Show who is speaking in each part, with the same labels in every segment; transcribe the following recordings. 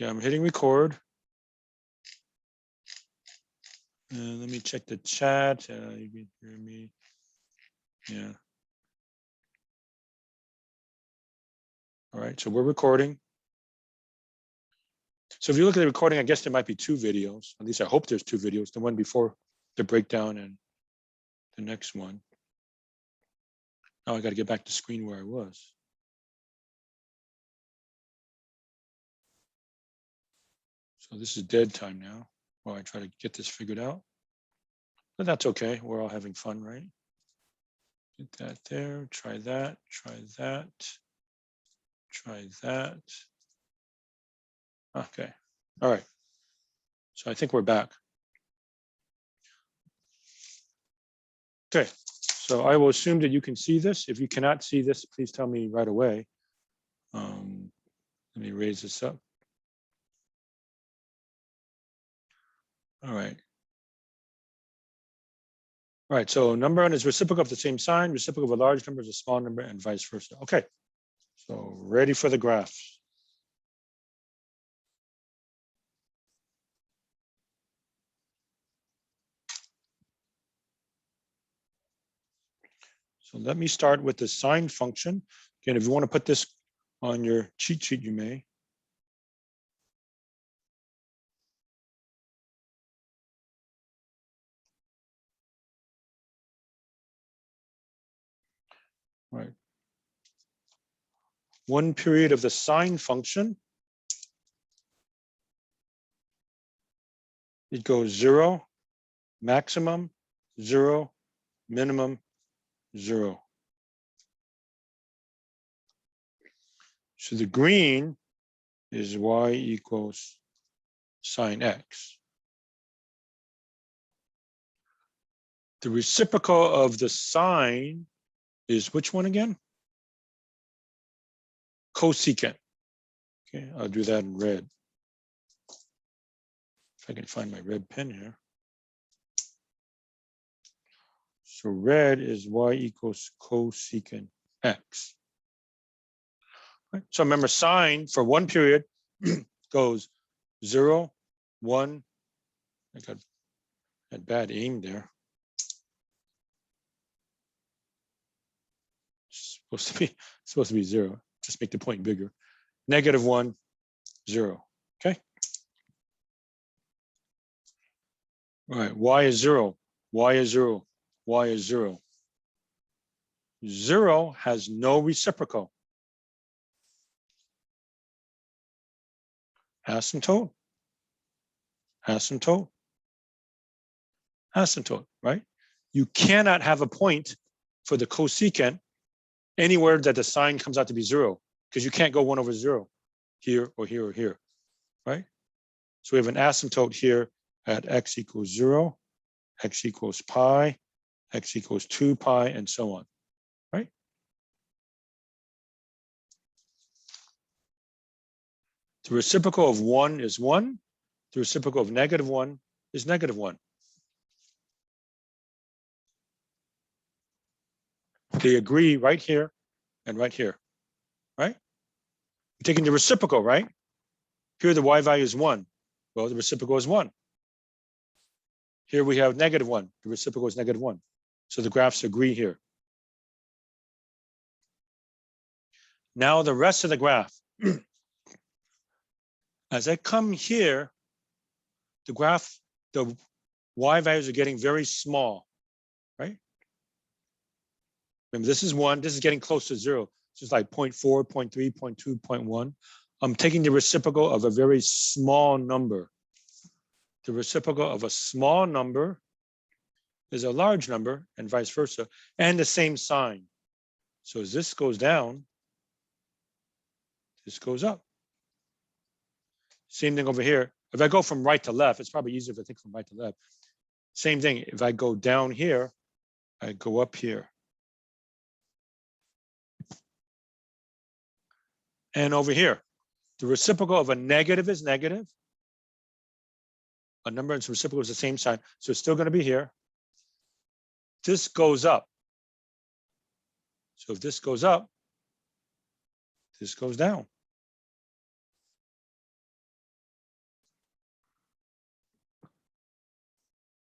Speaker 1: Okay, I'm hitting record. And let me check the chat. You can hear me. Yeah. All right, so we're recording. So if you look at the recording, I guess there might be two videos. At least I hope there's two videos, the one before the breakdown and the next one. Now I got to get back to the screen where I was. So this is dead time now while I try to get this figured out. But that's okay. We're all having fun, right? Get that there. Try that. Try that. Try that. Okay. All right. So I think we're back. Okay. So I will assume that you can see this. If you cannot see this, please tell me right away. Let me raise this up. All right. All right, so number n is reciprocal of the same sign, reciprocal of a large number is a small number, and vice versa. Okay, so ready for the graph. So let me start with the sine function. Again, if you want to put this on your cheat sheet, you may. All right. One period of the sine function, it goes 0, maximum, 0, minimum, 0. So the green is y equals sine x. The reciprocal of the sine is which one again? Cosecant. Okay, I'll do that in red. If I can find my red pen here. So red is y equals cosecant x. Right. So remember, sine for one period goes 0, 1. I got had bad aim there. It's supposed to be 0. Just make the point bigger. -1, 0. Okay. All right. Y is 0. Y is 0. Y is 0. 0 has no reciprocal. Asymptote, asymptote, asymptote, right? You cannot have a point for the cosecant anywhere that the sign comes out to be 0, because you can't go 1 over 0 here or here or here, right? So we have an asymptote here at x equals 0, x equals pi, x equals 2 pi, and so on, right? The reciprocal of 1 is 1. The reciprocal of -1 is -1. They agree right here and right here, right? You're taking the reciprocal, right? Here the y value is 1. Well, the reciprocal is 1. Here we have -1. The reciprocal is -1. So the graphs agree here. Now the rest of the graph. As I come here, the graph, the y values are getting very small, right? Remember, this is 1. This is getting close to 0. This is like 0.4, 0.3, 0.2, 0.1. I'm taking the reciprocal of a very small number. The reciprocal of a small number is a large number, and vice versa, and the same sign. So as this goes down, this goes up. Same thing over here. If I go from right to left, it's probably easier if I think from right to left. Same thing. If I go down here, I go up here. And over here, the reciprocal of a negative is negative. A number and its reciprocal is the same sign. So it's still going to be here. This goes up. So if this goes up, this goes down.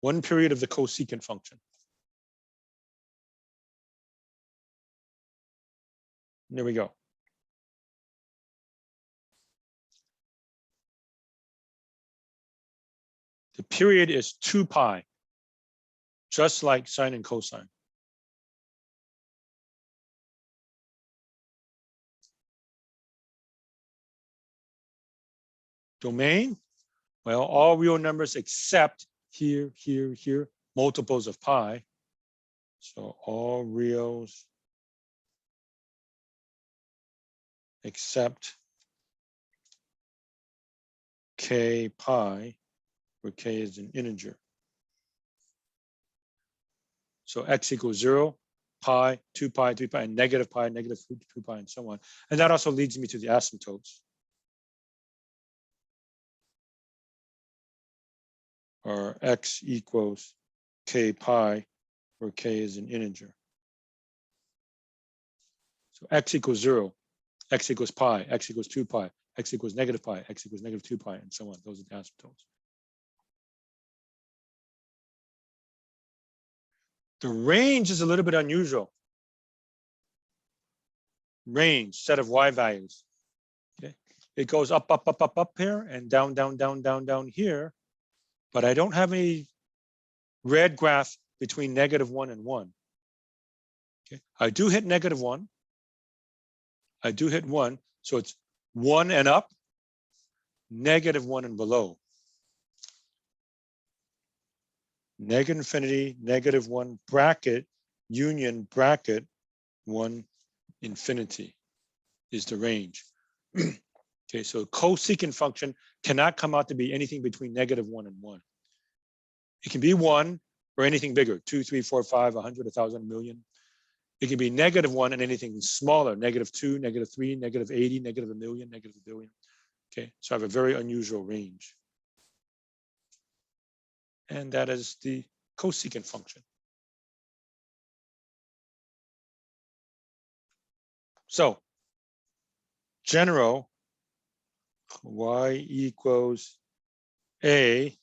Speaker 1: one period of the cosecant function. There we go. The period is 2 pi, just like sine and cosine. Domain, well, all real numbers except here, here, here, multiples of pi. So all reals except k pi, where k is an integer. So x equals 0, pi, 2 pi, 3 pi, and negative pi, negative 2 pi, and so on. And that also leads me to the asymptotes. Or x equals k pi, where k is an integer. So x equals 0, x equals pi, x equals 2 pi, x equals negative pi, x equals negative 2 pi, and so on. Those are the asymptotes. The range is a little bit unusual. Range, set of y values. Okay, it goes up, up, up, up, up here, and down, down, down, down, down here. But I don't have any red graph between -1 and 1. Okay, I do hit -1. I do hit 1, so it's 1 and up, -1 and below. Negative infinity, -1 bracket, union bracket, 1 infinity is the range. Okay, so cosecant function cannot come out to be anything between -1 and 1. It can be 1 or anything bigger, 2, 3, 4, 5, 100, 1,000, 1,000,000. It can be -1 and anything smaller, -2, -3, -80, -1,000,000, -1,000,000,000. Okay, so I have a very unusual range. And that is the cosecant function. So general y equals a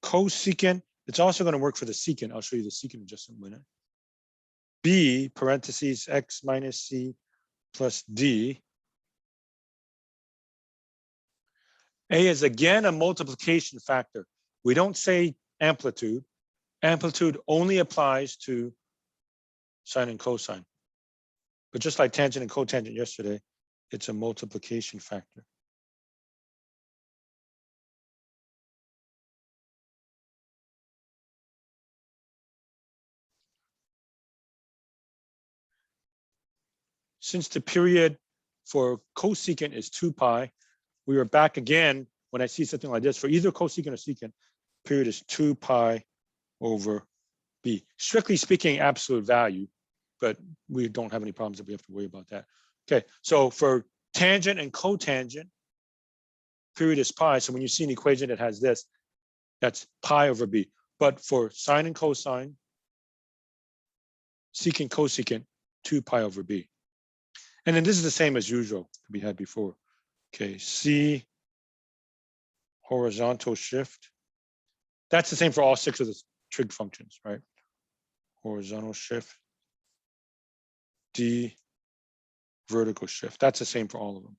Speaker 1: cosecant. It's also going to work for the secant. I'll show you the secant in just a minute. B parentheses x minus c plus d. A is again a multiplication factor. We don't say amplitude. Amplitude only applies to sine and cosine. But just like tangent and cotangent yesterday, it's a multiplication factor. Since the period for cosecant is 2 pi, we are back again when I see something like this. For either cosecant or secant, period is 2 pi over b. Strictly speaking, absolute value, but we don't have any problems that we have to worry about that. Okay, so for tangent and cotangent, period is pi. So when you see an equation that has this, that's pi over b. But for sine and cosine, secant, cosecant, 2 pi over b. And then this is the same as usual we had before. Okay, C horizontal shift. That's the same for all 6 of the trig functions, right? Horizontal shift. D vertical shift. That's the same for all of them.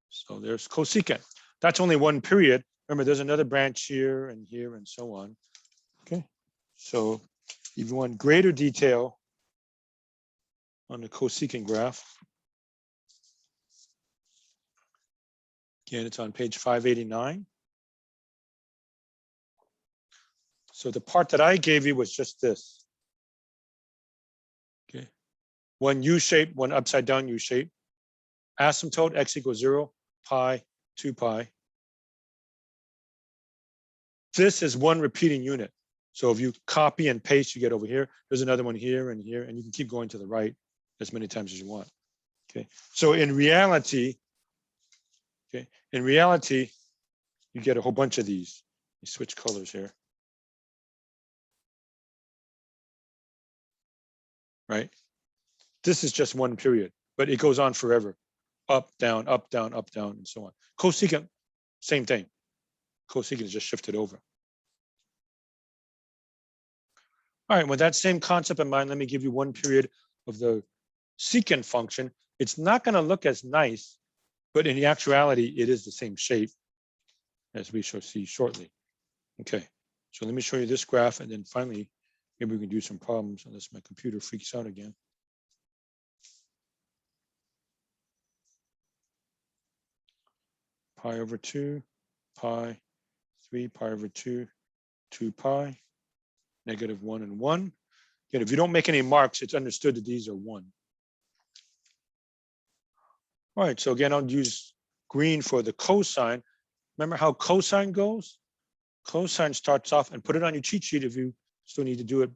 Speaker 1: So there's cosecant. That's only one period. Remember, there's another branch here and so on. Okay, so if you want greater detail on the cosecant graph, again, it's on page 589. So the part that I gave you was just this. Okay, one U shape, one upside down U shape. Asymptote x equals 0, pi, 2 pi. This is one repeating unit. So if you copy and paste, you get over here. There's another one here, and you can keep going to the right as many times as you want. Okay, so in reality, you get a whole bunch of these. You switch colors here. Right? This is just one period, but it goes on forever. Up, down, up, down, up, down, and so on. Cosecant, same thing. Cosecant is just shifted over. All right, with that same concept in mind, let me give you one period of the secant function. It's not going to look as nice, but in the actuality, it is the same shape, as we shall see shortly. Okay, so let me show you this graph, and then finally, maybe we can do some problems unless my computer freaks out again. Pi over 2, pi, 3 pi over 2, 2 pi, negative 1 and 1. Again, if you don't make any marks, it's understood that these are 1. All right, so again, I'll use green for the cosine. Remember how cosine goes? Cosine starts off, and put it on your cheat sheet if you still need to do it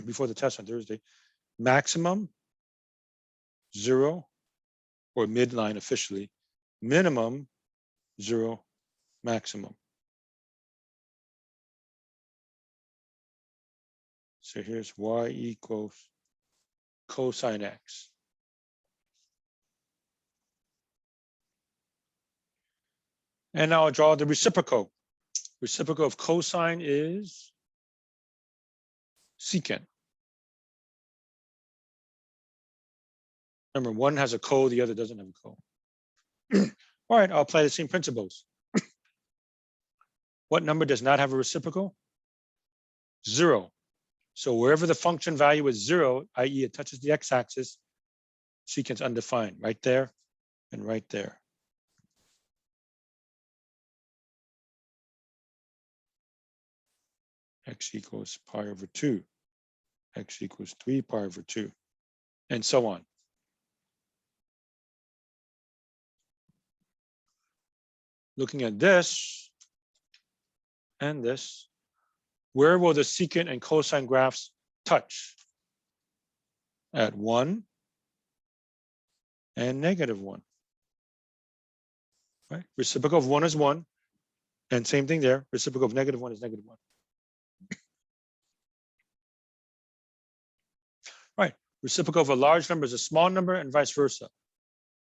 Speaker 1: before the test on Thursday. Maximum, 0, or midline officially. Minimum, 0, maximum. So here's y equals cosine x. And now I'll draw the reciprocal. Reciprocal of cosine is secant. Remember, one has a co, the other doesn't have a co. All right, I'll apply the same principles. What number does not have a reciprocal? 0. So wherever the function value is 0, i.e. it touches the x-axis, secant's undefined, right there and right there. X equals pi over 2, x equals 3 pi over 2, and so on. Looking at this and this, where will the secant and cosine graphs touch? At 1 and negative 1. Right? Reciprocal of 1 is 1, and same thing there. Reciprocal of negative 1 is negative 1. Right. Reciprocal of a large number is a small number, and vice versa.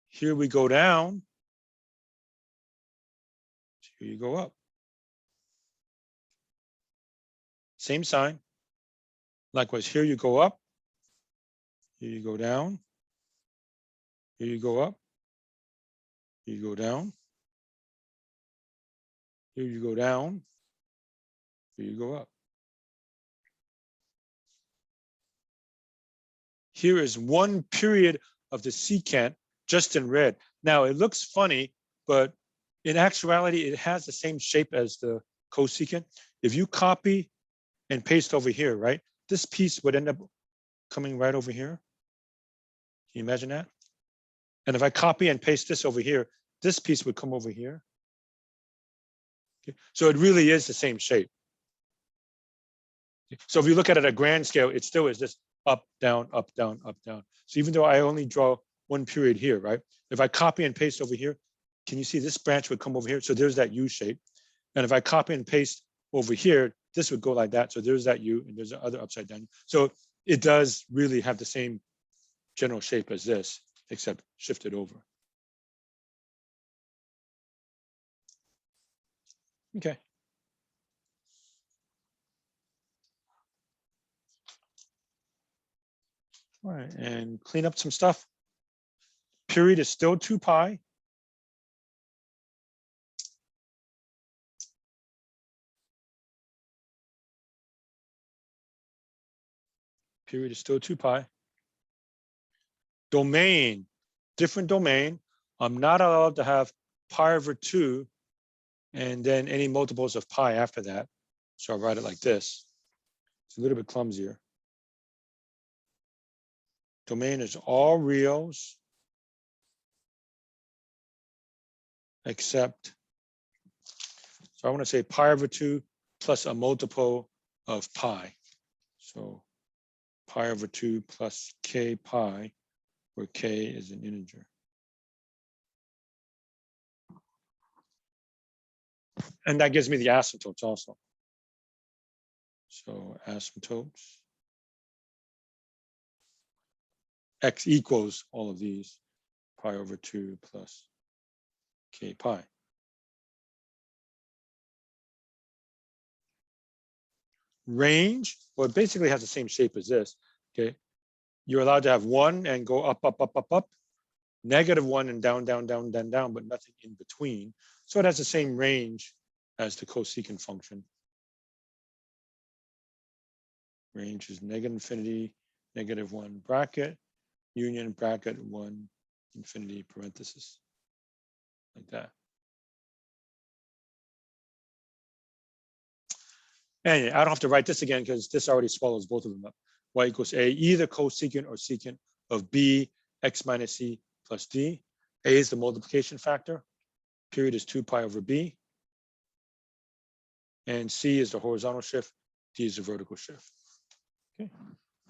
Speaker 1: Here we go down. Here you go up. Same sign. Likewise, here you go up. Here you go down. Here you go up. Here you go down. Here you go down. Here you go up. Here is one period of the secant just in red. Now it looks funny, but in actuality, it has the same shape as the cosecant. If you copy and paste over here, right, this piece would end up coming right over here. Can you imagine that? And if I copy and paste this over here, this piece would come over here. Okay. So it really is the same shape. So if you look at it at a grand scale, it still is this up, down, up, down, up, down. So even though I only draw one period here, right? If I copy and paste over here, can you see this branch would come over here? So there's that U shape. And if I copy and paste over here, this would go like that. So there's that U, and there's the other upside down. So it does really have the same general shape as this, except shifted over. Okay. All right, and clean up some stuff. Period is still 2 pi. Period is still 2 pi. Domain, different domain. I'm not allowed to have pi over 2 and then any multiples of pi after that. So I'll write it like this. It's a little bit clumsier. Domain is all reals except, so I want to say pi over 2 plus a multiple of pi. So pi over 2 plus k pi, where k is an integer. And that gives me the asymptotes also. So asymptotes. x equals all of these, pi over 2 plus k pi. Range, well, it basically has the same shape as this, okay? You're allowed to have 1 and go up, up, up, up, up, -1 and down, down, down, down, down, but nothing in between. So it has the same range as the cosecant function. Range is -infinity, -1 bracket, union bracket 1 infinity parenthesis, like that. And I don't have to write this again because this already swallows both of them up. Y equals A, either cosecant or secant of B, x minus C plus D. A is the multiplication factor. Period is 2 pi over B. And C is the horizontal shift. D is the vertical shift. Okay.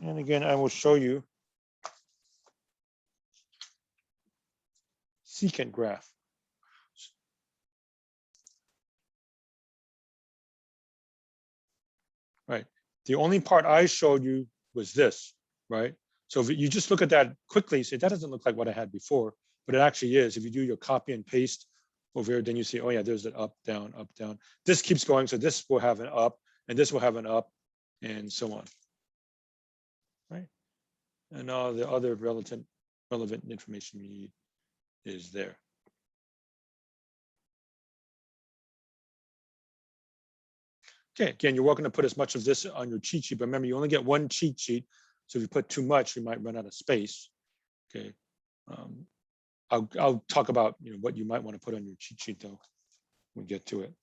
Speaker 1: And again, I will show you secant graph. Right. The only part I showed you was this, right? So if you just look at that quickly, say that doesn't look like what I had before, but it actually is. If you do your copy and paste over here, then you see, oh yeah, there's an up, down, up, down. This keeps going, so this will have an up, and this will have an up, and so on. Right? And all the other relevant information you need is there. Okay, again, you're welcome to put as much of this on your cheat sheet, but remember, you only get one cheat sheet. So if you put too much, you might run out of space. Okay, I'll talk about what you might want to put on your cheat sheet though when we get to it.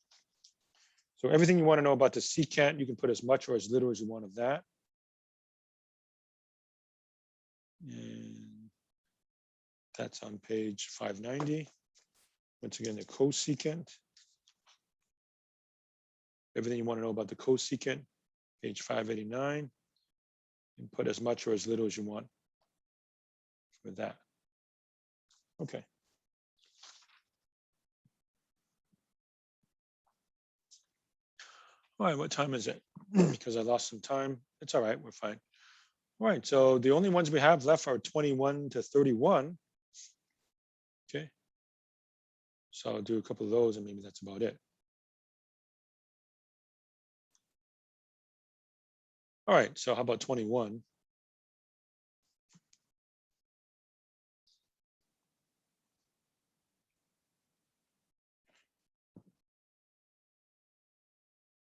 Speaker 1: So everything you want to know about the secant, you can put as much or as little as you want of that. And that's on page 590. Once again, the cosecant. Everything you want to know about the cosecant, page 589. And put as much or as little as you want for that. Okay. All right, what time is it? Because I lost some time. It's all right, we're fine. All right, so the only ones we have left are 21 to 31. Okay. So I'll do a couple of those and maybe that's about it. All right, so how about 21?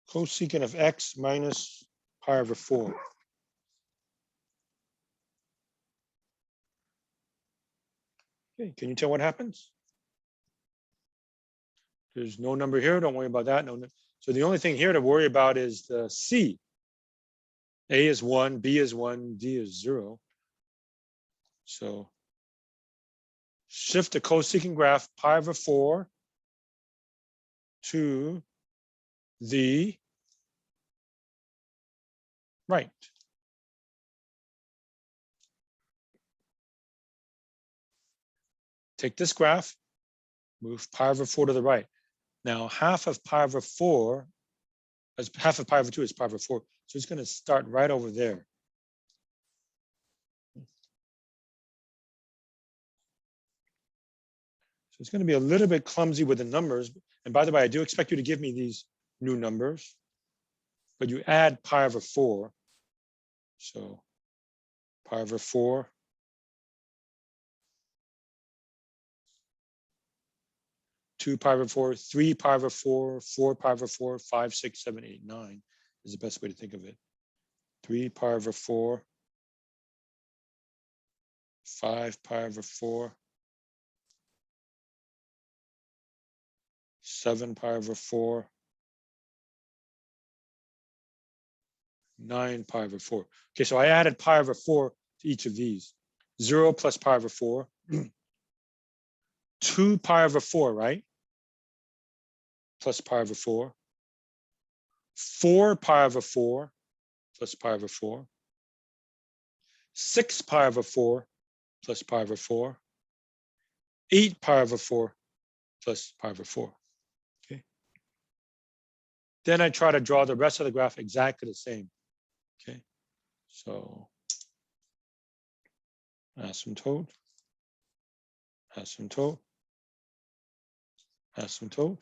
Speaker 1: Cosecant of x minus pi over 4. Okay, can you tell what happens? There's no number here, don't worry about that. No. So the only thing here to worry about is the C. A is 1, B is 1, D is 0. So shift the cosecant graph pi over 4 to the right. Take this graph, move pi over 4 to the right. Now half of pi over 4, as half of pi over 2 is pi over 4. So it's going to start right over there. So it's going to be a little bit clumsy with the numbers. And by the way, I do expect you to give me these new numbers, but you add pi over 4. So pi over 4. 2 pi over 4, 3 pi over 4, 4 pi over 4, 5, 6, 7, 8, 9 is the best way to think of it. 3 pi over 4, 5 pi over 4, 7 pi over 4, 9 pi over 4. Okay, so I added pi over 4 to each of these. 0 plus pi over 4, 2 pi over 4, right? Plus pi over 4, 4 pi over 4 plus pi over 4, 6 pi over 4 plus pi over 4, 8 pi over 4 plus pi over 4. Okay. Then I try to draw the rest of the graph exactly the same. Okay. So asymptote, asymptote, asymptote.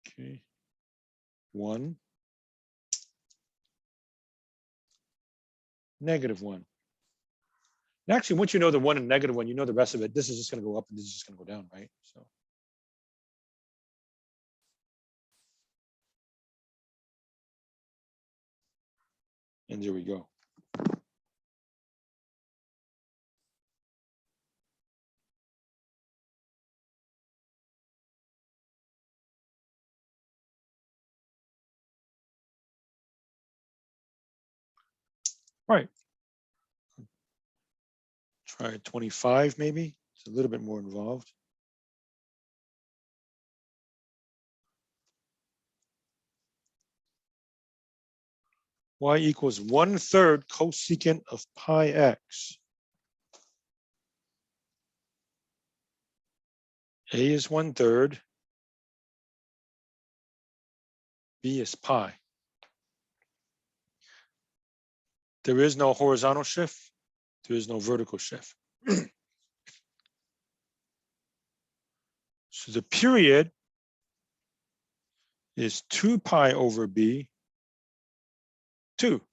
Speaker 1: Okay, 1, -1. And actually, once you know the 1 and -1, you know the rest of it. This is just going to go up and this is just going to go down, right? So. And there we go. All right. Try 25 maybe. It's a little bit more involved. Y equals 1/3 cosecant of pi x. A is 1/3. B is pi. There is no horizontal shift. There is no vertical shift. So the period is 2 pi over b, 2.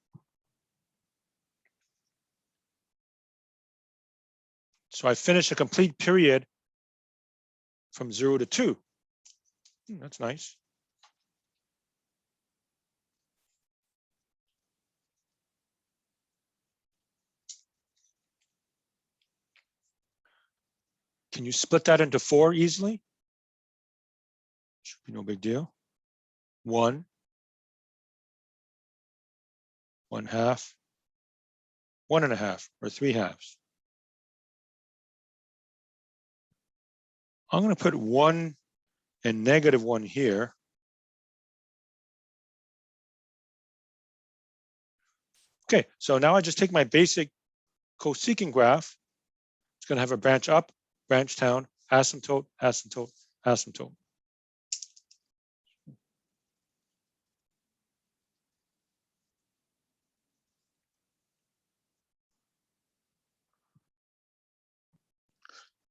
Speaker 1: So I finish a complete period from 0 to 2. That's nice. Can you split that into 4 easily? Should be no big deal. 1, 1/2, 1 1/2, or 3/2. I'm going to put 1 and -1 here. Okay, so now I just take my basic cosecant graph. It's going to have a branch up, branch down, asymptote, asymptote, asymptote.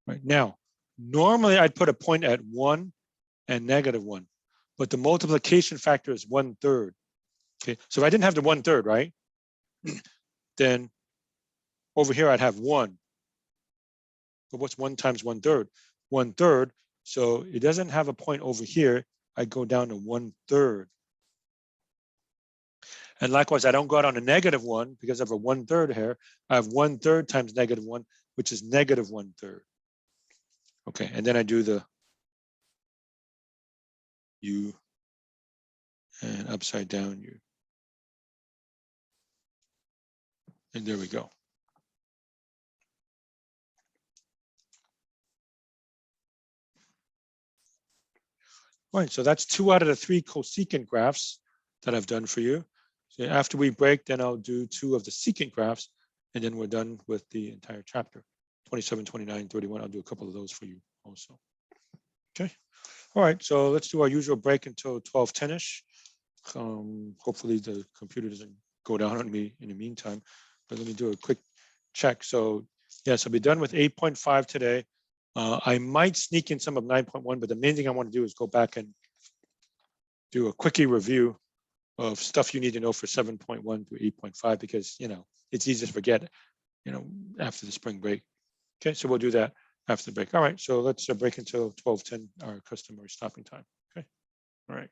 Speaker 1: Right now, normally I'd put a point at 1 and -1, but the multiplication factor is 1/3. Okay, so if I didn't have the 1/3, right, then over here I'd have 1. But what's 1 times 1/3? 1/3. So it doesn't have a point over here. I go down to 1/3. And likewise, I don't go out on a -1 because I have a 1/3 here. I have 1/3 times -1, which is -1/3. Okay, and then I do the U and upside down U. And there we go. All right, so that's 2 out of the 3 cosecant graphs that I've done for you. So after we break, then I'll do 2 of the secant graphs, and then we're done with the entire chapter. 27, 29, 31. I'll do a couple of those for you also. Okay. All right, so let's do our usual break until 12:10ish. Hopefully the computer doesn't go down on me in the meantime, but let me do a quick check. So yes, I'll be done with 8.5 today. I might sneak in some of 9.1, but the main thing I want to do is go back and do a quickie review of stuff you need to know for 7.1 to 8.5, because, it's easy to forget, after the spring break. Okay, so we'll do that after the break. All right, so let's break until 12:10, our customary stopping time. Okay, all right.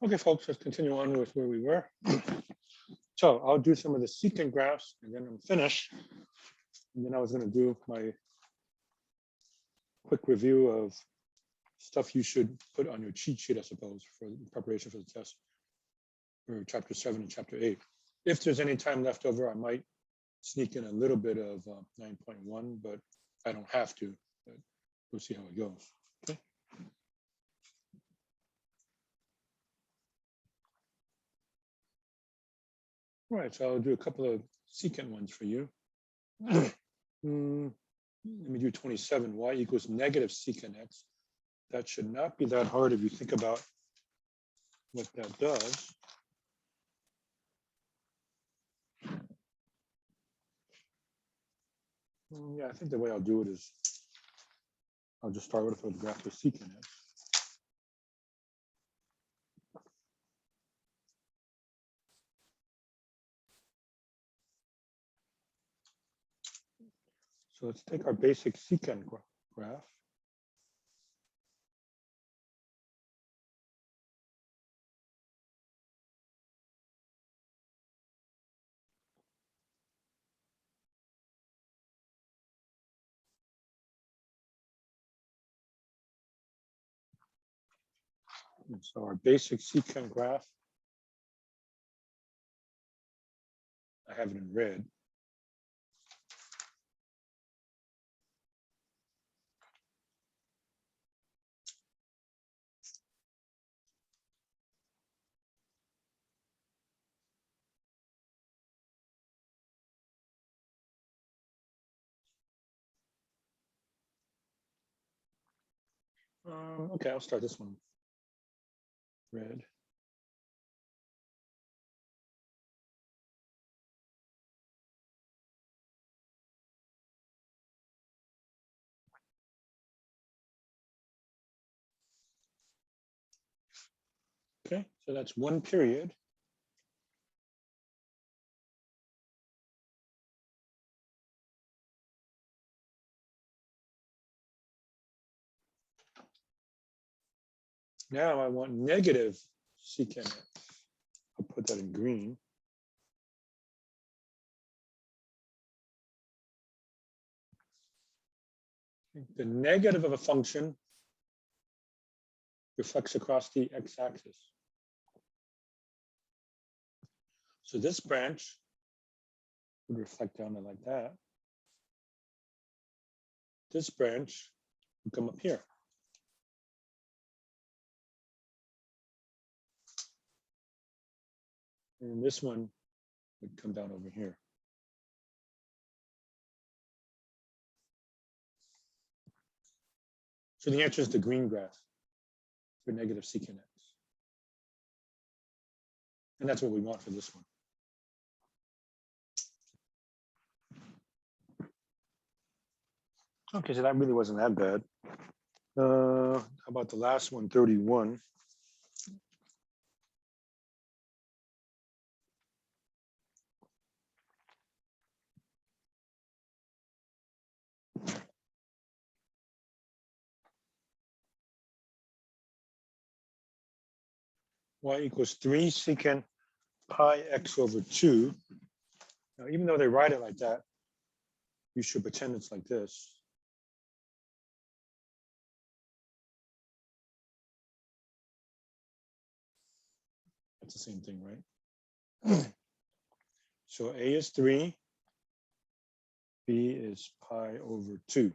Speaker 1: Okay, folks, let's continue on with where we were. So I'll do some of the secant graphs and then I'm finished. And then I was going to do my quick review of stuff you should put on your cheat sheet, I suppose, for preparation for the test for chapter 7 and chapter 8. If there's any time left over, I might sneak in a little bit of 9.1, but I don't have to. But we'll see how it goes. Okay. All right, so I'll do a couple of secant ones for you. Let me do 27. Y equals negative secant x. That should not be that hard if you think about what that does. Yeah, I think the way I'll do it is I'll just start with a graph with secant x. So let's take our basic secant graph. And so our basic secant graph, I have it in red. Okay, I'll start this one red. Okay, so that's one period. Now I want negative secant x. I'll put that in green. The negative of a function reflects across the x-axis. So this branch would reflect down like that. This branch would come up here. And this one would come down over here. So the answer is the green graph for negative secant x. And that's what we want for this one. Okay, so that really wasn't that bad. How about the last one, 31? Y equals 3 secant pi x over 2. Now, even though they write it like that, you should pretend it's like this. That's the same thing, right? So A is 3, B is pi over 2.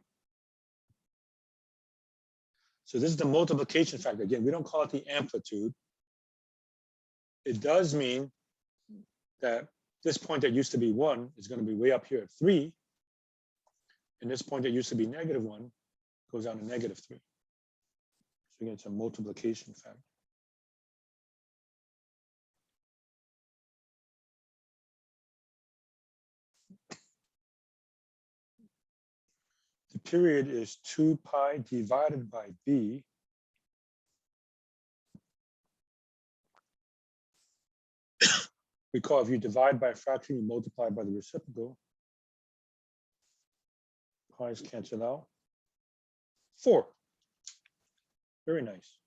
Speaker 1: So this is the multiplication factor. Again, we don't call it the amplitude. It does mean that this point that used to be 1 is going to be way up here at 3. And this point that used to be -1 goes down to -3. So again, it's a multiplication factor. The period is 2 pi divided by b. Recall, if you divide by a fraction, you multiply by the reciprocal. Pi's cancel out. 4. Very nice.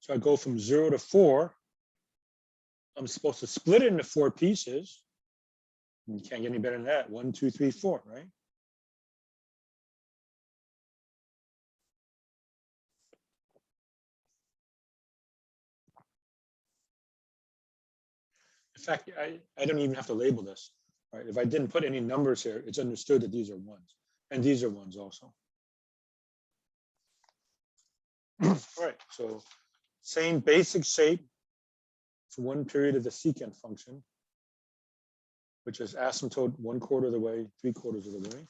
Speaker 1: So I go from 0 to 4. I'm supposed to split it into 4 pieces. You can't get any better than that. 1, 2, 3, 4, right? In fact, I don't even have to label this, right? If I didn't put any numbers here, it's understood that these are 1s. And these are 1s also. All right, so same basic shape for one period of the secant function, which is asymptote 1/4 of the way, 3/4 of the way.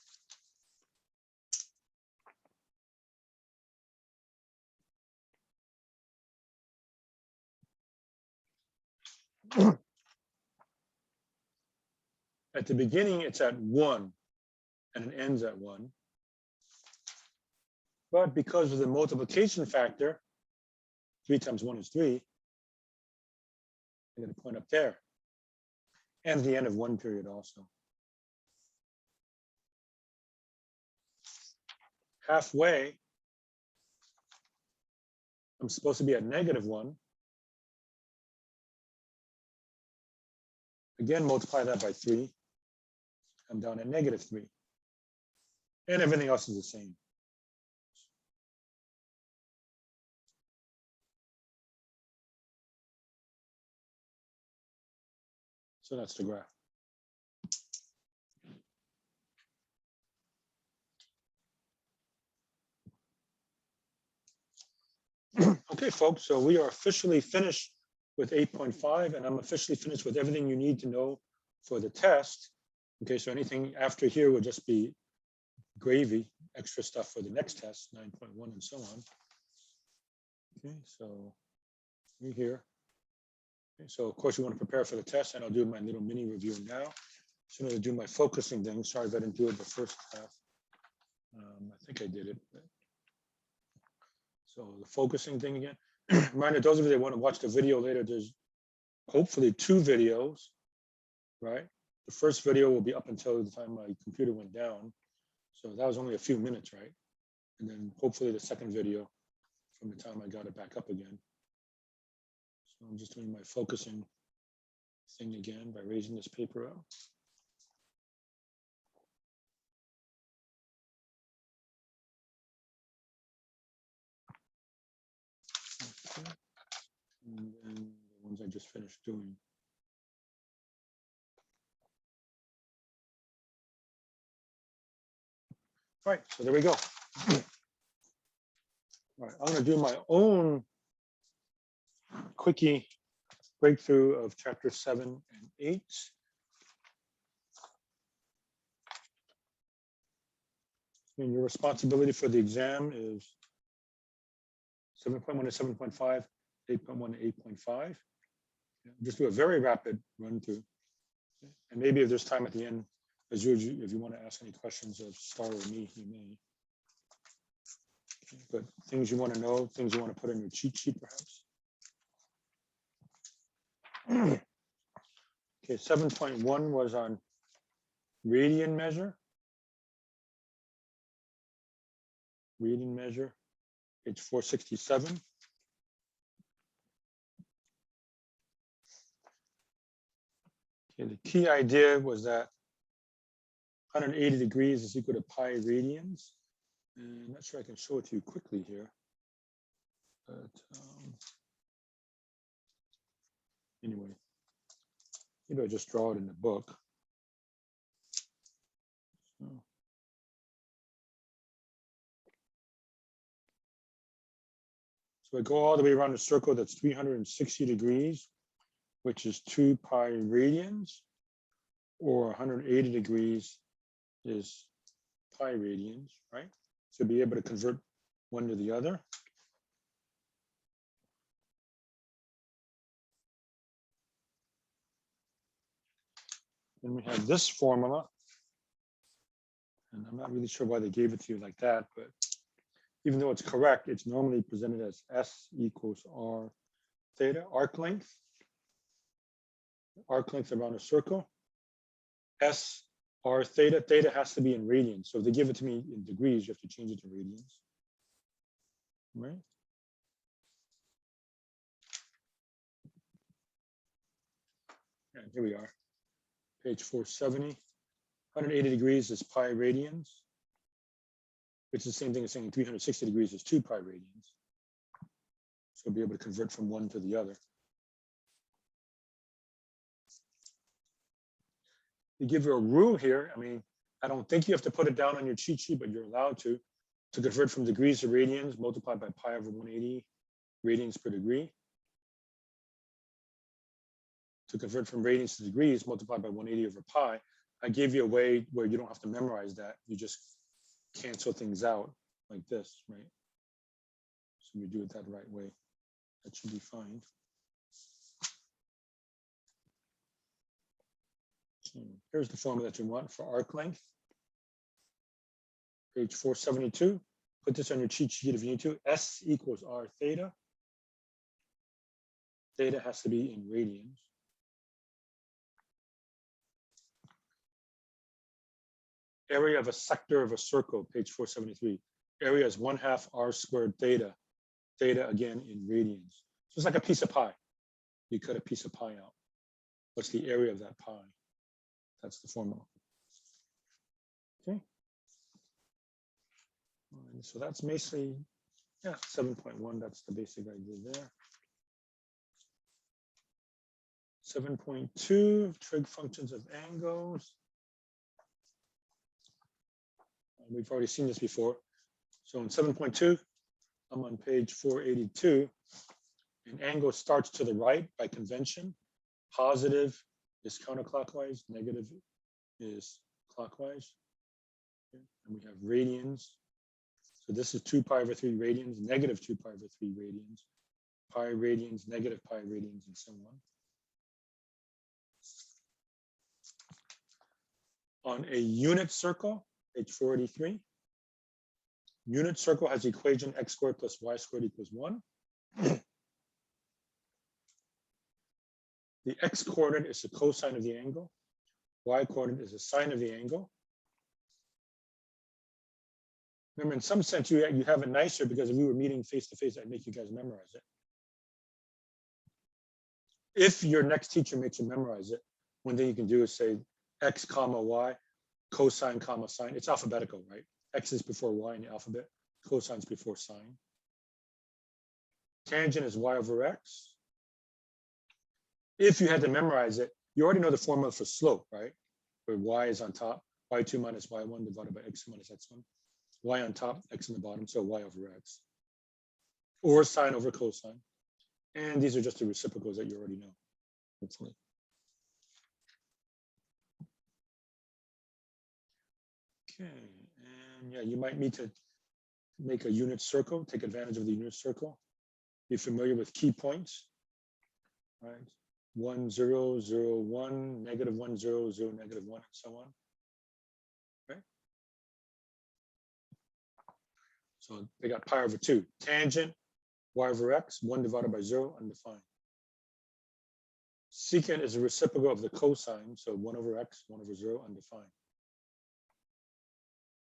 Speaker 1: At the beginning, it's at 1, and it ends at 1. But because of the multiplication factor, 3 times 1 is 3, I'm going to point up there. And the end of one period also. Halfway, I'm supposed to be at -1. Again, multiply that by 3. I'm down at -3. And everything else is the same. So that's the graph. Okay, folks, so we are officially finished with 8.5, and I'm officially finished with everything you need to know for the test. Okay, so anything after here will just be gravy, extra stuff for the next test, 9.1 and so on. Okay, so we're here. Okay, so of course you want to prepare for the test, and I'll do my little mini review now. So I'm going to do my focusing thing. Sorry if I didn't do it the first half. I think I did it. But... So the focusing thing again. Reminder, those of you that want to watch the video later, there's hopefully 2 videos, right? The first video will be up until the time my computer went down. So that was only a few minutes, right? And then hopefully the second video from the time I got it back up again. So I'm just doing my focusing thing again by raising this paper up. Okay. And then the ones I just finished doing. All right, so there we go. All right, I'm going to do my own quickie breakthrough of chapter 7 and 8. And your responsibility for the exam is 7.1 to 7.5, 8.1 to 8.5. Just do a very rapid run through. And maybe if there's time at the end, as usual, if you want to ask any questions of Star or me, you may. Okay, but things you want to know, things you want to put in your cheat sheet, perhaps. Okay, 7.1 was on radian measure. Radian measure, page 467. Okay, the key idea was that 180 degrees is equal to pi radians. And I'm not sure I can show it to you quickly here. But anyway, maybe I'll just draw it in the book. So I go all the way around a circle that's 360 degrees, which is 2 pi radians, or 180 degrees is pi radians, right? So be able to convert one to the other. Then we have this formula. And I'm not really sure why they gave it to you like that, but even though it's correct, it's normally presented as S equals R theta, arc length around a circle. S R theta, theta has to be in radians. So if they give it to me in degrees, you have to change it to radians, right? And here we are, page 470. 180 degrees is pi radians, which is the same thing as saying 360 degrees is 2 pi radians. So we'll be able to convert from one to the other. They give you a rule here. I mean, I don't think you have to put it down on your cheat sheet, but you're allowed to convert from degrees to radians multiplied by pi over 180 radians per degree. To convert from radians to degrees multiplied by 180 over pi. I gave you a way where you don't have to memorize that. You just cancel things out like this, right? So we do it that right way. That should be fine. So here's the formula that you want for arc length. Page 472. Put this on your cheat sheet if you need to. S equals R theta. Theta has to be in radians. Area of a sector of a circle, page 473. Area is 1/2 R squared theta. Theta again in radians. So it's like a piece of pie. You cut a piece of pie out. What's the area of that pie? That's the formula. Okay. And so that's basically, yeah, 7.1. That's the basic idea there. 7.2, trig functions of angles. We've already seen this before. So in 7.2, I'm on page 482. An angle starts to the right by convention. Positive is counterclockwise, negative is clockwise. Okay. And we have radians. So this is 2 pi over 3 radians, negative 2 pi over 3 radians, pi radians, negative pi radians, and so on. On a unit circle, page 483, unit circle has the equation x squared plus y squared equals 1. The x coordinate is the cosine of the angle. Y coordinate is the sine of the angle. Remember, in some sense, you have it nicer because if we were meeting face to face, I'd make you guys memorize it. If your next teacher makes you memorize it, one thing you can do is say x comma y, cosine comma sine. It's alphabetical, right? X is before y in the alphabet. Cosine's before sine. Tangent is y over x. If you had to memorize it, you already know the formula for slope, right? Where y is on top, y2 minus y1 divided by x minus x1. Y on top, x on the bottom, so y over x. Or sine over cosine. And these are just the reciprocals that you already know, hopefully. Okay, and yeah, you might need to make a unit circle, take advantage of the unit circle. Be familiar with key points, right? 1, 0, 0, 1, negative 1, 0, 0, negative 1, and so on. Okay. So they got pi over 2. Tangent, y over x, 1 divided by 0, undefined. Secant is a reciprocal of the cosine, so 1 over x, 1 over 0, undefined.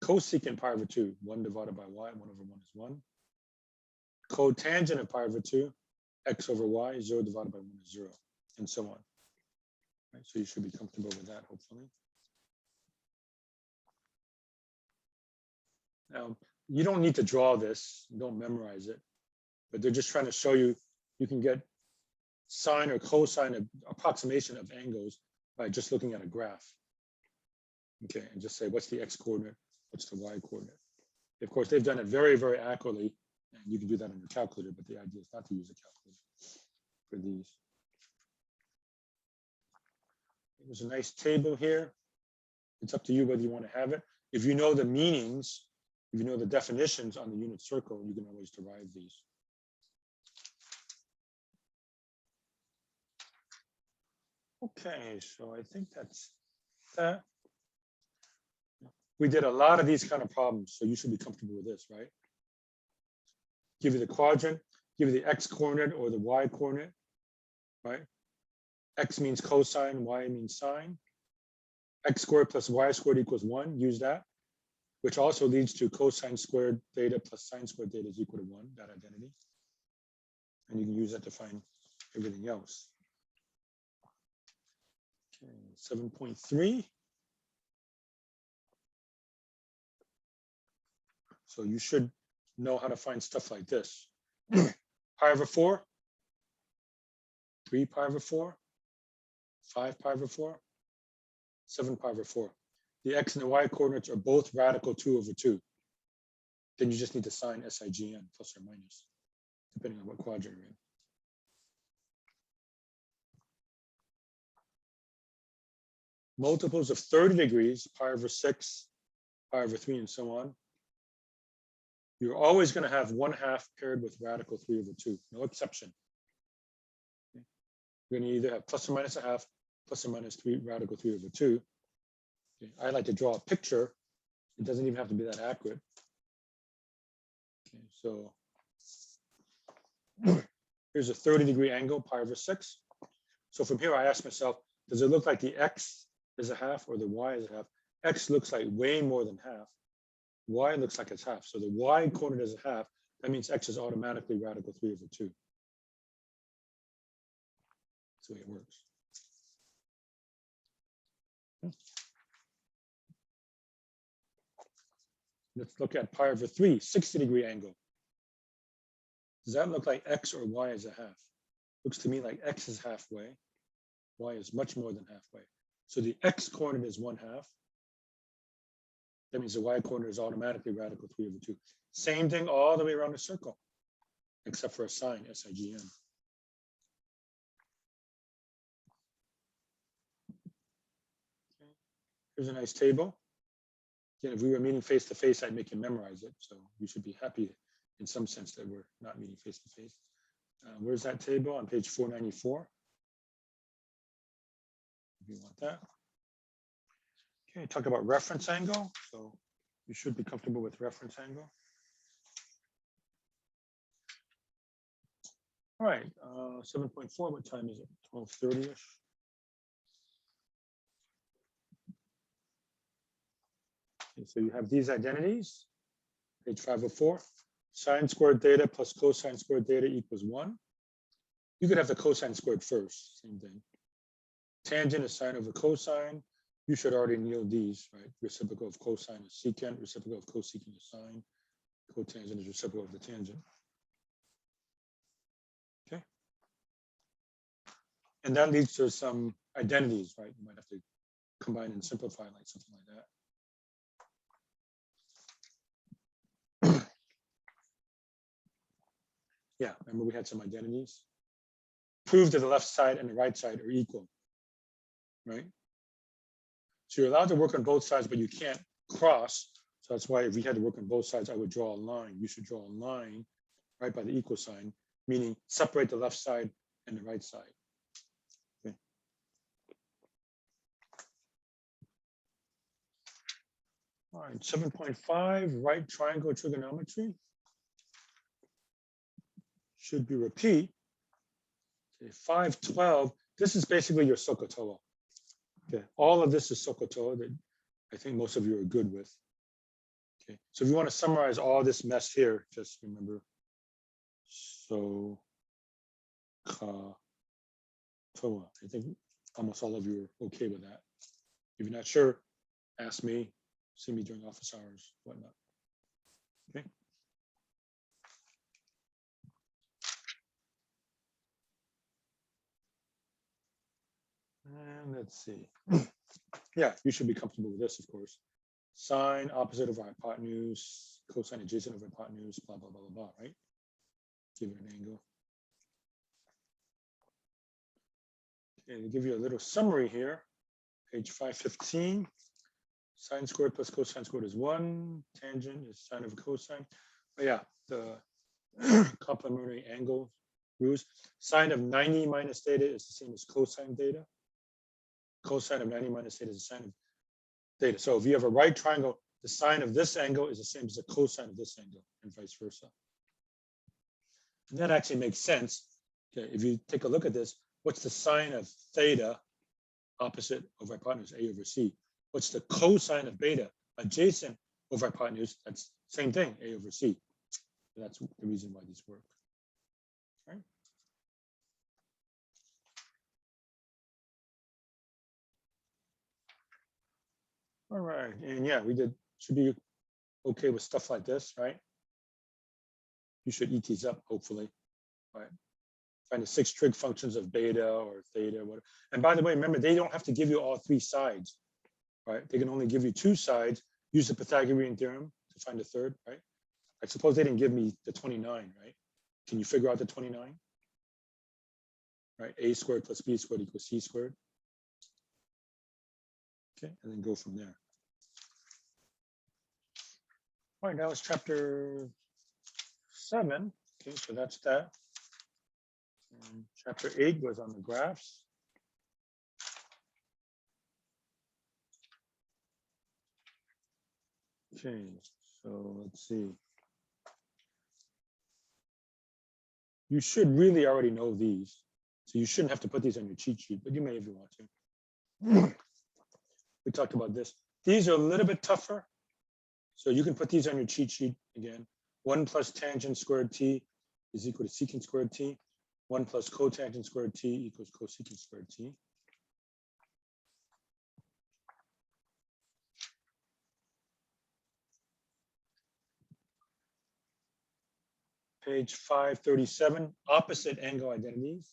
Speaker 1: Cosecant pi over 2, 1 divided by y, 1 over 1 is 1. Cotangent of pi over 2, x over y, 0 divided by 1 is 0, and so on. Right, so you should be comfortable with that, hopefully. Now, you don't need to draw this, don't memorize it, but they're just trying to show you, you can get sine or cosine approximation of angles by just looking at a graph. Okay, and just say, what's the x coordinate? What's the y coordinate? Of course, they've done it very, very accurately, and you can do that on your calculator, but the idea is not to use a calculator for these. There's a nice table here. It's up to you whether you want to have it. If you know the meanings, if you know the definitions on the unit circle, you can always derive these. Okay, so I think that's that. We did a lot of these kind of problems, so you should be comfortable with this, right? Give you the quadrant, give you the x coordinate or the y coordinate, right? X means cosine, y means sine. X squared plus y squared equals 1, use that, which also leads to cosine squared theta plus sine squared theta is equal to 1, that identity. And you can use that to find everything else. Okay, 7.3. So you should know how to find stuff like this. Pi over 4, 3 pi over 4, 5 pi over 4, 7 pi over 4. The x and the y coordinates are both radical 2 over 2. Then you just need to sign SIGN, plus or minus, depending on what quadrant you're in. Multiples of 30 degrees, pi over 6, pi over 3, and so on. You're always going to have 1/2 paired with radical 3 over 2, no exception. Okay. You're going to either have plus or minus 1/2, plus or minus 3, radical 3 over 2. Okay. I like to draw a picture. It doesn't even have to be that accurate. Okay, so here's a 30-degree angle, pi over 6. So from here, I ask myself, does it look like the x is 1/2 or the y is 1/2? X looks like way more than 1/2. Y looks like it's 1/2. So the y coordinate is 1/2. That means x is automatically radical 3 over 2. That's the way it works. Let's look at pi over 3, 60-degree angle. Does that look like x or y is 1/2? Looks to me like x is halfway. Y is much more than halfway. So the x coordinate is 1/2. That means the y coordinate is automatically radical 3 over 2. Same thing all the way around the circle, except for a sign, SIGN. Okay. Here's a nice table. Again, if we were meeting face to face, I'd make you memorize it. So you should be happy in some sense that we're not meeting face to face. Where's that table? On page 494. If you want that. Okay, talk about reference angle. So you should be comfortable with reference angle. All right, 7.4, what time is it? 12:30-ish. Okay, so you have these identities, page 504. Sine squared theta plus cosine squared theta equals 1. You could have the cosine squared first, same thing. Tangent is sine over cosine. You should already know these, right? Reciprocal of cosine is secant, reciprocal of cosecant is sine, cotangent is reciprocal of the tangent. Okay. And that leads to some identities, right? You might have to combine and simplify like something like that. Yeah, remember we had some identities. Prove that the left side and the right side are equal, right? So you're allowed to work on both sides, but you can't cross. So that's why if we had to work on both sides, I would draw a line. You should draw a line right by the equal sign, meaning separate the left side and the right side. Okay. All right, 7.5, right triangle trigonometry. Should be repeat. Okay, 512, this is basically your SOHCAHTOA. Okay, all of this is SOHCAHTOA that I think most of you are good with. Okay, so if you want to summarize all this mess here, just remember SOHCAHTOA. I think almost all of you are okay with that. If you're not sure, ask me, see me during office hours, whatnot. Okay. And let's see. Yeah, you should be comfortable with this, of course. Sine opposite over hypotenuse, cosine adjacent over hypotenuse, blah, blah, blah, blah, blah, right? Give it an angle. Okay, to give you a little summary here, page 515, sine squared plus cosine squared is 1, tangent is sine over cosine. But yeah, the complementary angle rules. Sine of 90 minus theta is the same as cosine theta. Cosine of 90 minus theta is the sine of theta. So if you have a right triangle, the sine of this angle is the same as the cosine of this angle, and vice versa. And that actually makes sense. Okay, if you take a look at this, what's the sine of theta opposite over hypotenuse, A over C? What's the cosine of beta adjacent over hypotenuse? That's same thing, A over C. So that's the reason why these work. Right? All right, and yeah, we should be okay with stuff like this, right? You should eat these up, hopefully, right? Find the 6 trig functions of beta or theta, whatever. And by the way, remember, they don't have to give you all 3 sides, right? They can only give you 2 sides. Use the Pythagorean theorem to find the third, right? I suppose they didn't give me the 29, right? Can you figure out the 29? Right, a squared plus b squared equals c squared. Okay, and then go from there. All right, now it's chapter 7. Okay, so that's that. And chapter 8 goes on the graphs. Okay, so let's see. You should really already know these. So you shouldn't have to put these on your cheat sheet, but you may if you want to. We talked about this. These are a little bit tougher. So you can put these on your cheat sheet again. 1 plus tangent squared t is equal to secant squared t. 1 plus cotangent squared t equals cosecant squared t. Page 537, opposite angle identities.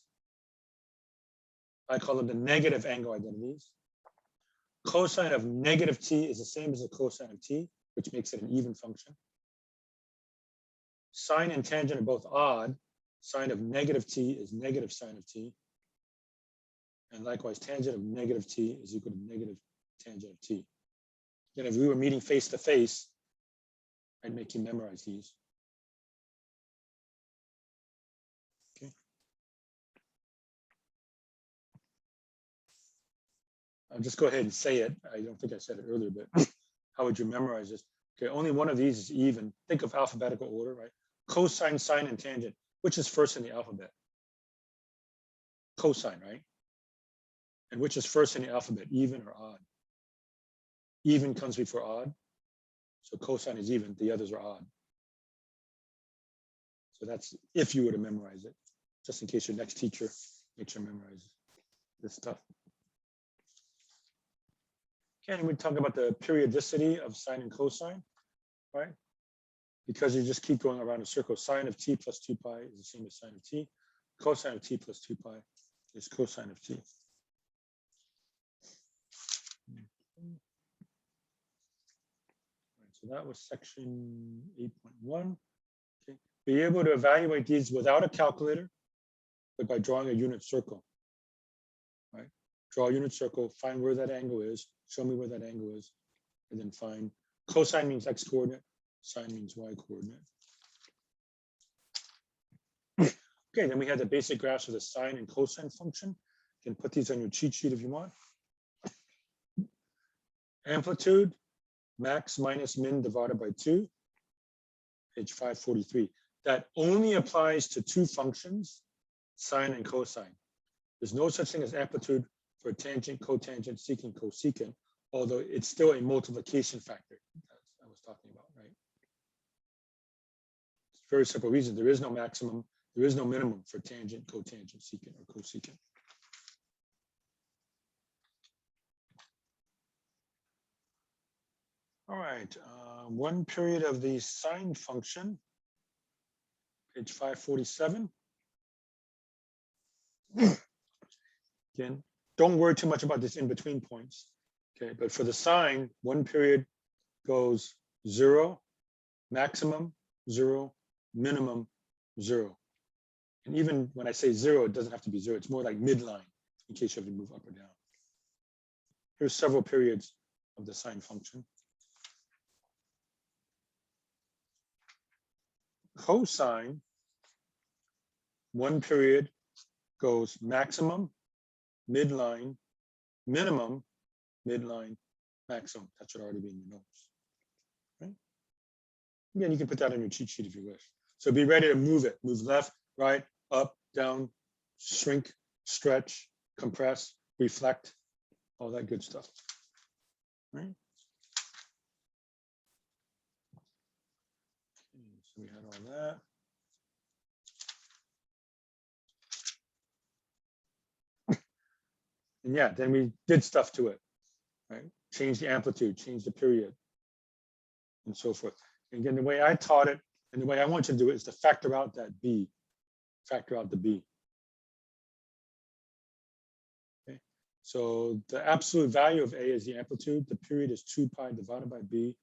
Speaker 1: I call them the negative angle identities. Cosine of negative t is the same as the cosine of t, which makes it an even function. Sine and tangent are both odd. Sine of negative t is negative sine of t. And likewise, tangent of negative t is equal to negative tangent of t. Then if we were meeting face to face, I'd make you memorize these. Okay. I'll just go ahead and say it. I don't think I said it earlier, but how would you memorize this? Okay, only one of these is even. Think of alphabetical order, right? Cosine, sine, and tangent. Which is first in the alphabet? Cosine, right? And which is first in the alphabet, even or odd? Even comes before odd. So cosine is even, the others are odd. So that's if you were to memorize it, just in case your next teacher makes you memorize this stuff. Okay, and we talk about the periodicity of sine and cosine, right? Because you just keep going around a circle. Sine of t plus 2 pi is the same as sine of t. Cosine of t plus 2 pi is cosine of t. So that was section 8.1. Okay. Be able to evaluate these without a calculator, but by drawing a unit circle. Right? Draw a unit circle, find where that angle is, show me where that angle is, and then find cosine means x coordinate, sine means y coordinate. Okay, then we had the basic graphs of the sine and cosine function. You can put these on your cheat sheet if you want. Amplitude, max minus min divided by 2, page 543. That only applies to 2 functions, sine and cosine. There's no such thing as amplitude for tangent, cotangent, secant, cosecant, although it's still a multiplication factor, as I was talking about, right? It's a very simple reason. There is no maximum, there is no minimum for tangent, cotangent, secant, or cosecant. All right, one period of the sine function, page 547. Again, don't worry too much about this in between points. Okay, but for the sine, one period goes 0, maximum 0, minimum 0. And even when I say 0, it doesn't have to be 0. It's more like midline in case you have to move up or down. Here's several periods of the sine function. Cosine, one period goes maximum, midline, minimum, midline, maximum. That should already be in your notes. Right? Again, you can put that on your cheat sheet if you wish. So be ready to move it. Move left, right, up, down, shrink, stretch, compress, reflect, all that good stuff. Right? So we had all that. And yeah, then we did stuff to it, right? change the amplitude, change the period, and so forth. And again, the way I taught it and the way I want you to do it is to factor out that B, factor out the B. Okay. So the absolute value of A is the amplitude. The period is 2 pi divided by B.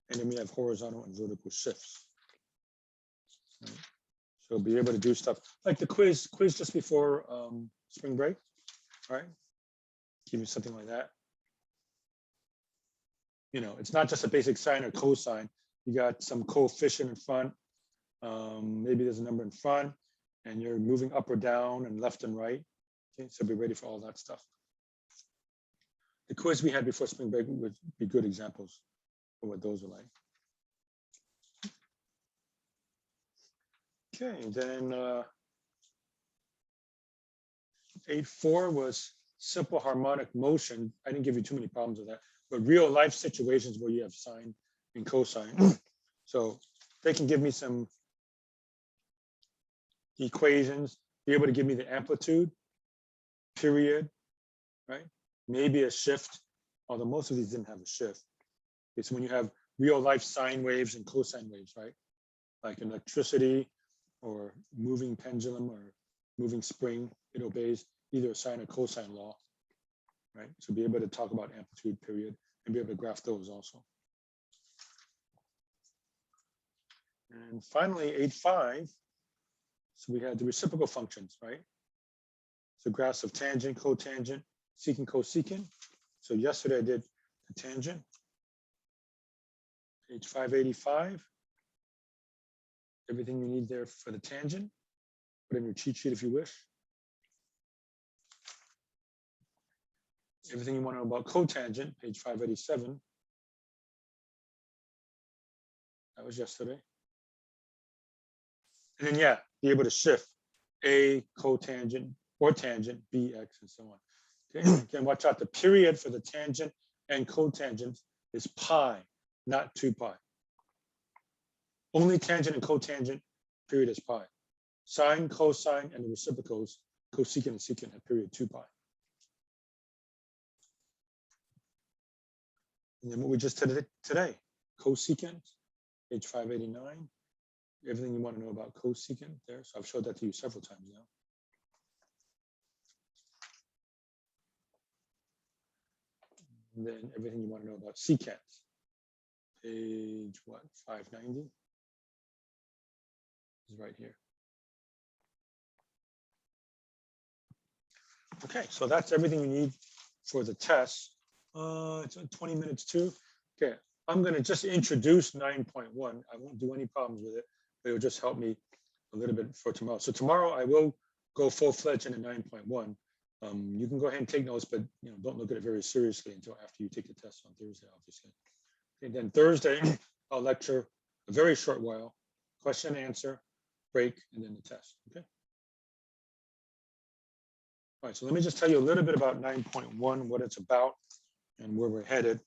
Speaker 1: And then we have horizontal and vertical shifts. Right. So be able to do stuff like the quiz just before spring break, right? Give you something like that. You know, it's not just a basic sine or cosine. You got some coefficient in front. Maybe there's a number in front, and you're moving up or down and left and right. Okay, so be ready for all that stuff. The quiz we had before spring break would be good examples of what those are like. Okay, then 8.4 was simple harmonic motion. I didn't give you too many problems with that, but real life situations where you have sine and cosine. So they can give me some equations, be able to give me the amplitude, period, right? Maybe a shift, although most of these didn't have a shift. It's when you have real life sine waves and cosine waves, right? Like electricity or moving pendulum or moving spring, it obeys either a sine or cosine law, right? So be able to talk about amplitude, period, and be able to graph those also. And finally, 8.5, so we had the reciprocal functions, right? So graphs of tangent, cotangent, secant, cosecant. So yesterday I did the tangent. Page 585. Everything you need there for the tangent. Put in your cheat sheet if you wish. Everything you want to know about cotangent, page 587. That was yesterday. And then, yeah, be able to shift A, cotangent, or tangent, B, X, and so on. Okay, again, watch out. The period for the tangent and cotangent is pi, not 2 pi. Only tangent and cotangent period is pi. Sine, cosine, and the reciprocals, cosecant and secant, have period 2 pi. And then what we just did today, cosecant, page 589. Everything you want to know about cosecant there. So I've showed that to you several times now. And then everything you want to know about secant. Page what, 590? Is right here. Okay, so that's everything you need for the test. It's 20 minutes too. Okay, I'm going to just introduce 9.1. I won't do any problems with it, but it'll just help me a little bit for tomorrow. So tomorrow I will go full-fledged into 9.1. You can go ahead and take notes, but don't look at it very seriously until after you take the test on Thursday, obviously. And then Thursday, I'll lecture a very short while, question and answer, break, and then the test. Okay. All right, so let me just tell you a little bit about 9.1, what it's about, and where we're headed.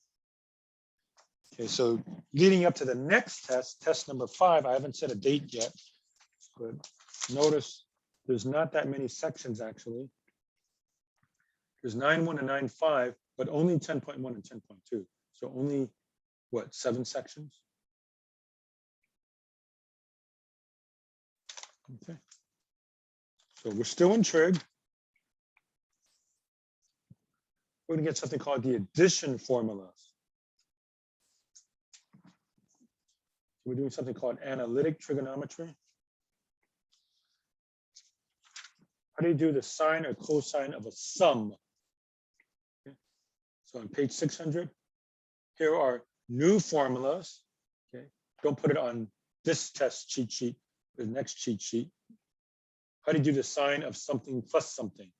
Speaker 1: Okay, so leading up to the next test, test number 5, I haven't set a date yet, but notice there's not that many sections actually. There's 9.1 and 9.5, but only 10.1 and 10.2. So only, what, 7 sections? Okay. So we're still in trig. We're going to get something called the addition formulas. We're doing something called analytic trigonometry. How do you do the sine or cosine of a sum? Okay. So on page 600, here are new formulas. Okay. Don't put it on this test cheat sheet, the next cheat sheet. How do you do the sine of something plus something,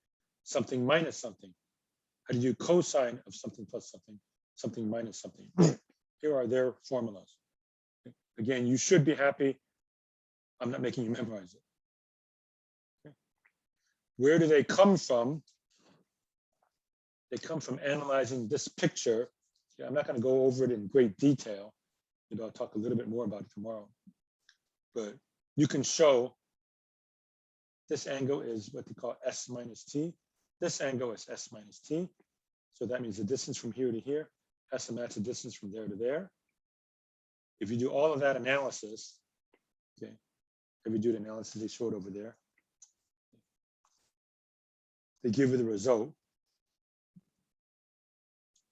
Speaker 1: something minus something? How do you do cosine of something plus something, something minus something? Here are their formulas. Okay. Again, you should be happy. I'm not making you memorize it. Okay. Where do they come from? They come from analyzing this picture. Yeah, I'm not going to go over it in great detail. I'll talk a little bit more about it tomorrow. But you can show this angle is what they call S minus T. This angle is S minus T. So that means the distance from here to here estimates the distance from there to there. If you do all of that analysis, okay, heavy-duty analysis they showed over there, they give you the result.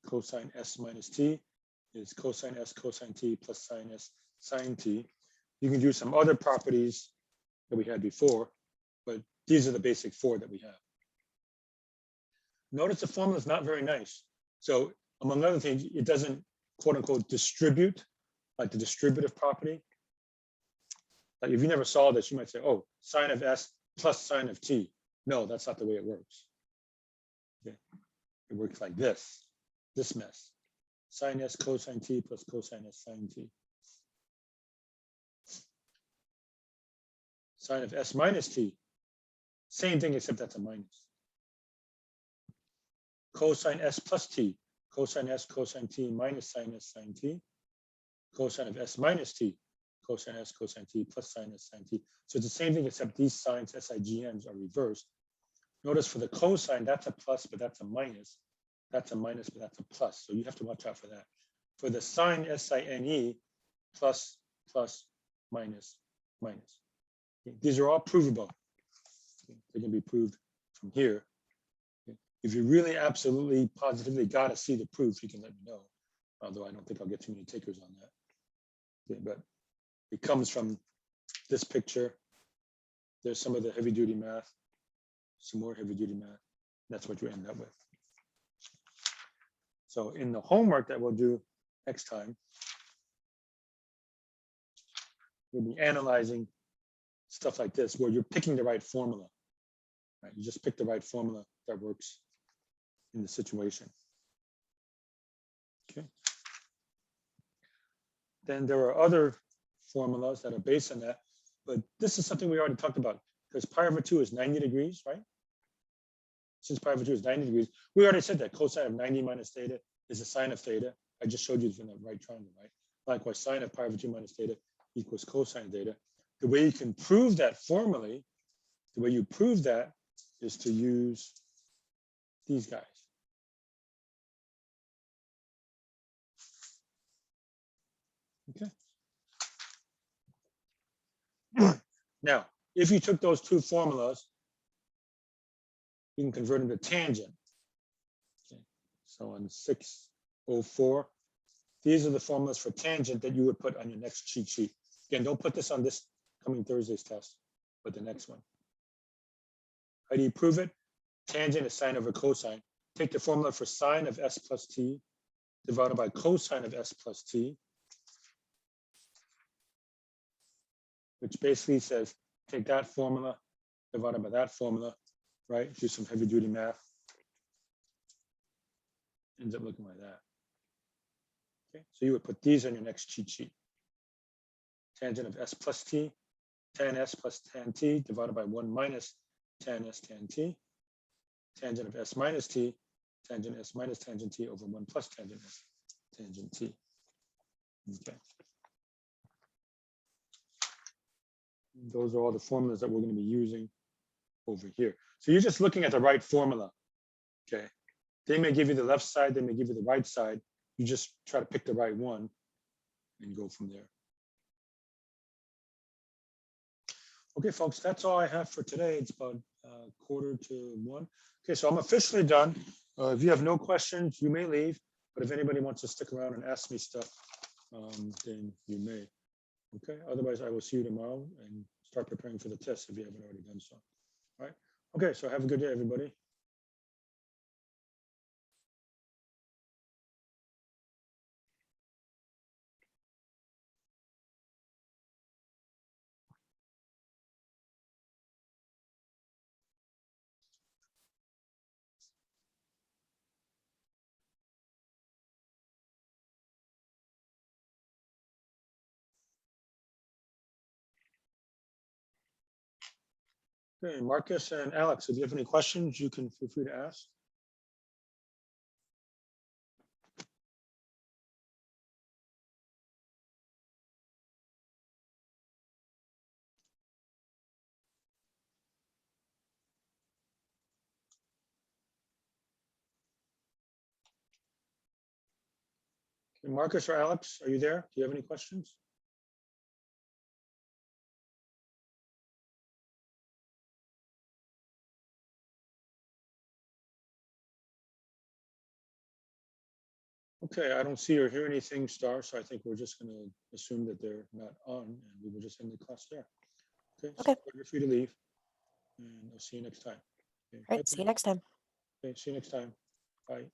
Speaker 1: Cosine S minus T is cosine S cosine T plus sine S sine T. You can do some other properties that we had before, but these are the basic four that we have. Notice the formula is not very nice. So among other things, it doesn't quote unquote distribute like the distributive property. Like if you never saw this, you might say, oh, sine of S plus sine of T. No, that's not the way it works. Okay. It works like this mess. Sine S cosine T plus cosine S sine T. Sine of S minus T. Same thing, except that's a minus. Cosine S plus T. Cosine S cosine T minus sine S sine T. Cosine of S minus T. Cosine S cosine T plus sine S sine T. So it's the same thing, except these signs, SIGNs, are reversed. Notice for the cosine, that's a plus, but that's a minus. That's a minus, but that's a plus. So you have to watch out for that. For the sine, SINE, plus, plus, minus, minus. Okay. These are all provable. Okay. They can be proved from here. Okay. If you really absolutely positively got to see the proof, you can let me know. Although I don't think I'll get too many takers on that. Okay. But it comes from this picture. There's some of the heavy duty math, some more heavy duty math. That's what you end up with. So in the homework that we'll do next time, we'll be analyzing stuff like this, where you're picking the right formula. Right? You just pick the right formula that works in the situation. Okay. Then there are other formulas that are based on that, but this is something we already talked about, because pi over 2 is 90 degrees, right? Since pi over 2 is 90 degrees, we already said that cosine of 90 minus theta is the sine of theta. I just showed you from the right triangle, right? Likewise, sine of pi over 2 minus theta equals cosine of theta. The way you can prove that formally, the way you prove that is to use these guys. Okay. Now, if you took those two formulas, you can convert them to tangent. Okay. So on 604, these are the formulas for tangent that you would put on your next cheat sheet. Again, don't put this on this coming Thursday's test, but the next one. How do you prove it? Tangent is sine over cosine. Take the formula for sine of S plus T divided by cosine of S plus T, which basically says, take that formula divided by that formula, right? Do some heavy duty math. Ends up looking like that. Okay, so you would put these on your next cheat sheet. Tangent of S plus T, tan S plus tan T divided by 1 minus tan S tan T. Tangent of S minus T, tangent S minus tangent T over 1 plus tangent S tangent T. Okay. Those are all the formulas that we're going to be using over here. So you're just looking at the right formula. Okay. They may give you the left side, they may give you the right side. You just try to pick the right one and go from there. Okay, folks, that's all I have for today. It's about 1:45. Okay, so I'm officially done. If you have no questions, you may leave. But if anybody wants to stick around and ask me stuff, then you may. Okay, otherwise I will see you tomorrow and start preparing for the test if you haven't already done so. All right. Okay, so have a good day, everybody. Okay, Marcus and Alex, if you have any questions, you can feel free to ask. Marcus or Alex, are you there? Do you have any questions? Okay, I don't see or hear anything, Star, so I think we're just going to assume that they're not on, and we will just end the class there. Okay,
Speaker 2: Okay.
Speaker 1: So you're free to leave, and I'll see you next time. Okay,
Speaker 2: All right. See you next time.
Speaker 1: Okay, see you next time. Bye.